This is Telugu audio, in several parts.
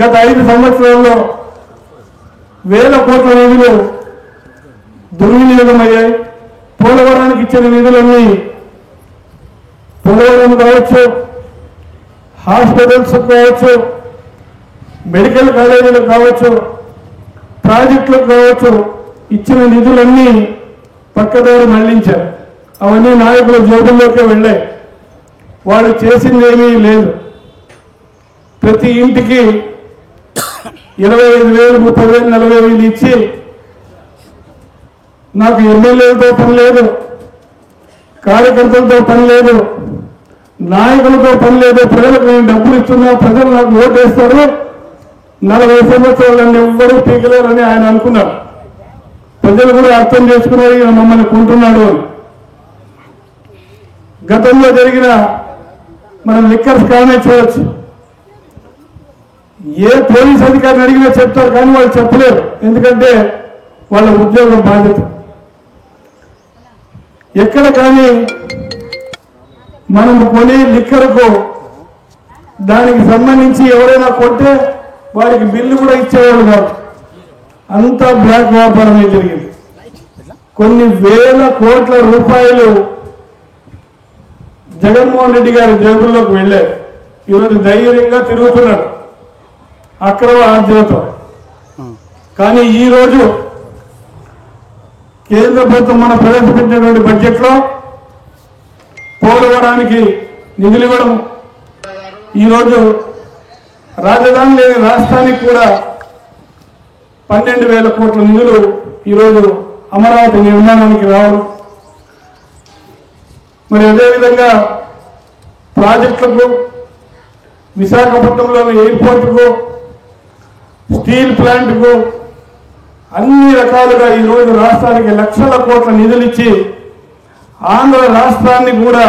గత 5 సంవత్సరాల్లో వేల కోట్ల నిధులు దుర్వినియోగమయ్యాయి. పోలవరానికి ఇచ్చిన నిధులన్నీ పోలవరం కావచ్చు, హాస్పిటల్స్ కావచ్చు, మెడికల్ కాలేజీలు కావచ్చు, ప్రాజెక్టులకు కావచ్చు, ఇచ్చిన నిధులన్నీ పక్కదారి మళ్లించారు. అవన్నీ నాయకుల జోబుల్లోకే వెళ్ళాయి. వాళ్ళు చేసింది ఏమీ లేదు. ప్రతి ఇంటికి 25,000, 30,000, 40,000 ఇచ్చి నాకు ఎమ్మెల్యేలతో పని లేదు, కార్యకర్తలతో పని లేదు, నాయకులతో పని లేదు, ప్రజలకు నేను డబ్బులు ఇస్తున్నా, ప్రజలు నాకు ఓటు వేస్తారు, 40 సంవత్సరాలు ఎవ్వరూ పీకలేరని ఆయన అనుకున్నారు. ప్రజలు కూడా అర్థం చేసుకున్నారు, ఈయన మమ్మల్ని కొంటున్నాడు అని. గతంలో జరిగిన మనం లిక్కర్ స్కామే చూడొచ్చు. ఏ పోలీస్ అధికారిని అడిగినా చెప్తారు, కానీ వాళ్ళు చెప్పలేరు. ఎందుకంటే వాళ్ళ ఉద్యోగం బాధ్యత. ఎక్కడ కానీ మనం కొని లిక్కర్కు దానికి సంబంధించి ఎవరైనా కొంటే వారికి బిల్లు కూడా ఇచ్చేవాళ్ళు కాదు. అంతా బ్లాక్ వ్యాపారమే జరిగింది. కొన్ని వేల కోట్ల రూపాయలు జగన్మోహన్ రెడ్డి గారి జేబుల్లోకి వెళ్ళారు. ఈరోజు ధైర్యంగా తిరుగుతున్నారు అక్రమ ఆర్జనతో. కానీ ఈరోజు కేంద్ర ప్రభుత్వం మన ప్రవేశపెట్టినటువంటి బడ్జెట్లో పోలవరానికి నిధులు ఇవ్వడం, ఈరోజు రాజధాని లేని రాష్ట్రానికి కూడా 12,000 కోట్ల నిధులు ఈరోజు అమరావతి నిర్మాణానికి రావడం, మరి అదేవిధంగా ప్రాజెక్టులకు, విశాఖపట్నంలోని ఎయిర్పోర్టుకు, స్టీల్ ప్లాంట్కు అన్ని రకాలుగా ఈరోజు రాష్ట్రానికి లక్షల కోట్ల నిధులు ఇచ్చి ఆంధ్ర రాష్ట్రాన్ని కూడా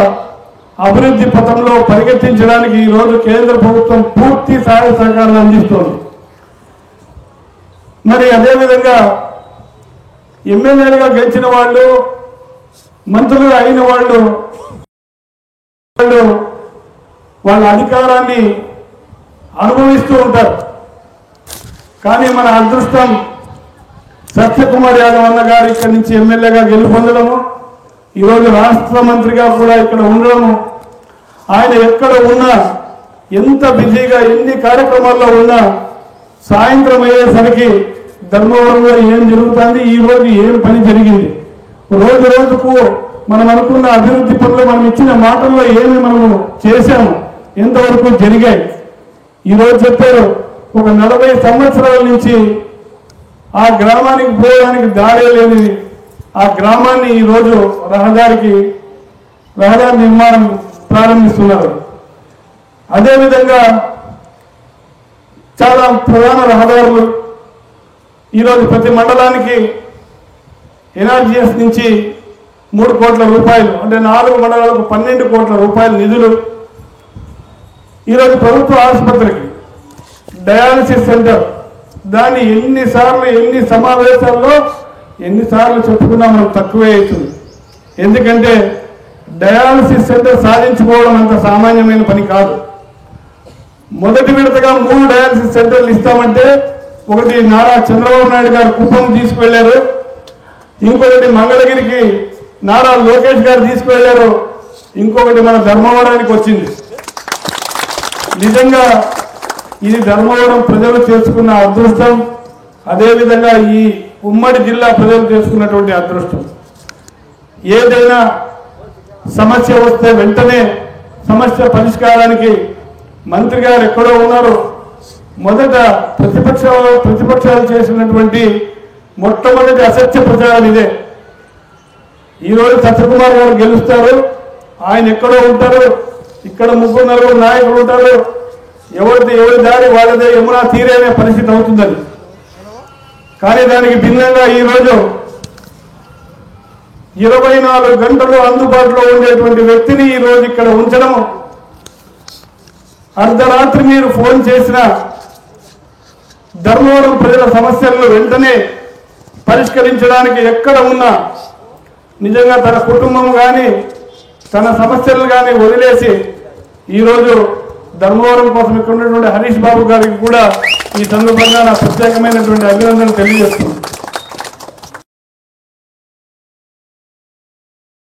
అభివృద్ధి పథంలో పరిగెత్తించడానికి ఈరోజు కేంద్ర ప్రభుత్వం పూర్తి సహాయ సహకారాలు అందిస్తోంది. మరి అదేవిధంగా ఎమ్మెల్యేలుగా గెలిచిన వాళ్ళు, మంత్రులుగా అయిన వాళ్ళు వాళ్ళ అధికారాన్ని అనుభవిస్తూ ఉంటారు. కానీ మన అదృష్టం సత్యకుమార్ యాదవ్ అన్న గారు ఇక్కడి నుంచి ఎమ్మెల్యేగా గెలుపొందడము, ఈరోజు రాష్ట్ర మంత్రిగా కూడా ఇక్కడ ఉండడము, ఆయన ఎక్కడ ఉన్నా, ఎంత బిజీగా ఎన్ని కార్యక్రమాల్లో ఉన్నా సాయంత్రం అయ్యేసరికి ధర్మవరంలో ఏం జరుగుతుంది, ఈ రోజు ఏం పని జరిగింది, రోజు రోజుకు మనం అనుకున్న అభివృద్ధి పనులు, మనం ఇచ్చిన మాటల్లో ఏమి మనము చేశాము, ఎంతవరకు జరిగాయి. ఈరోజు చెప్పారు, ఒక 40 సంవత్సరాల నుంచి ఆ గ్రామానికి పోవడానికి దారే లేని ఆ గ్రామాన్ని ఈరోజు రహదారి నిర్మాణం ప్రారంభిస్తున్నారు. అదేవిధంగా చాలా ప్రధాన రహదారులు ఈరోజు ప్రతి మండలానికి ఎన్ఆర్జీఎస్ నుంచి 3 కోట్ల రూపాయలు, అంటే 4 మండలాలకు 12 కోట్ల రూపాయల నిధులు. ఈరోజు ప్రభుత్వ ఆసుపత్రికి డయాలసిస్ సెంటర్, దాన్ని ఎన్ని సమావేశాల్లో ఎన్నిసార్లు చెప్పుకున్నా మనం తక్కువే అవుతుంది. ఎందుకంటే డయాలసిస్ సెంటర్ సాధించుకోవడం అంత సామాన్యమైన పని కాదు. మొదటి విడతగా 3 డయాలసిస్ సెంటర్లు ఇస్తామంటే, ఒకటి నారా చంద్రబాబు నాయుడు గారు కుప్పం తీసుకువెళ్లారు, ఇంకొకటి మంగళగిరికి నారా లోకేష్ గారు తీసుకువెళ్లారు, ఇంకొకటి మన ధర్మవరానికి వచ్చింది. నిజంగా ఇది ధర్మవరం ప్రజలు చేసుకున్న అదృష్టం, అదేవిధంగా ఈ ఉమ్మడి జిల్లా ప్రజలు చేసుకున్నటువంటి అదృష్టం. ఏదైనా సమస్య వస్తే వెంటనే సమస్య పరిష్కారానికి మంత్రి గారు ఎక్కడో ఉన్నారు. మొదట ప్రతిపక్షాలు చేసినటువంటి మొట్టమొదటి అసత్య ప్రచారం ఇదే. ఈరోజు సత్యకుమార్ గారు గెలుస్తారు, ఆయన ఎక్కడో ఉంటారు, ఇక్కడ 3-4 నాయకులు ఉంటారు, ఎవరి దారి వాళ్ళదే యమునా తీరే అనే పరిస్థితి అవుతుందని. కానీ దానికి భిన్నంగా ఈరోజు 24 గంటలు అందుబాటులో ఉండేటువంటి వ్యక్తిని ఈరోజు ఇక్కడ ఉంచడం, అర్ధరాత్రి మీరు ఫోన్ చేసినా ధర్మవరం ప్రజల సమస్యలను వెంటనే పరిష్కరించడానికి ఎక్కడ ఉన్నా నిజంగా తన కుటుంబం కానీ తన సమస్యలు కానీ వదిలేసి ఈరోజు ధర్మవరం కోసం ఇక్కడ ఉన్నటువంటి హరీష్ బాబు గారికి కూడా ఈ సందర్భంగా నా ప్రత్యేకమైనటువంటి అభినందనలు తెలియజేస్తున్నాను.